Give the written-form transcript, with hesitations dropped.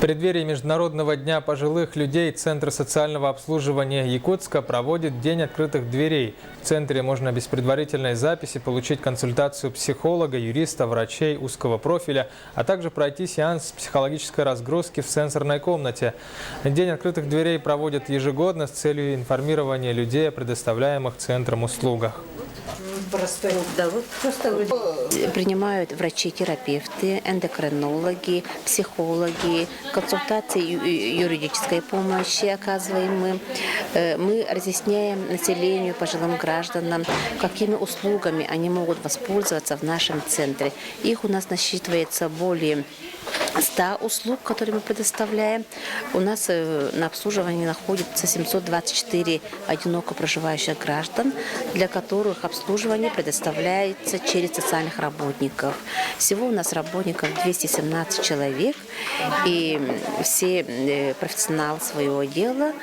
преддверии Международного дня пожилых людей Центр социального обслуживания Якутска проводит День открытых дверей. В центре можно без предварительной записи получить консультацию психолога, юриста, врачей узкого профиля, а также пройти сеанс психологической разгрузки в сенсорной комнате. День открытых дверей проводят ежегодно с целью информирования людей о предоставляемых центром услугах. Принимают врачи-терапевты, эндокринологи, психологи, консультации юридической помощи оказываем мы. Мы разъясняем населению, пожилым гражданам, какими услугами они могут воспользоваться в нашем центре. Их у нас насчитывается более 100 услуг, которые мы предоставляем. У нас на обслуживании находится 724 одиноко проживающих граждан, для которых обслуживание предоставляется через социальных работников. Всего у нас работников 217 человек, и все профессионалы своего дела.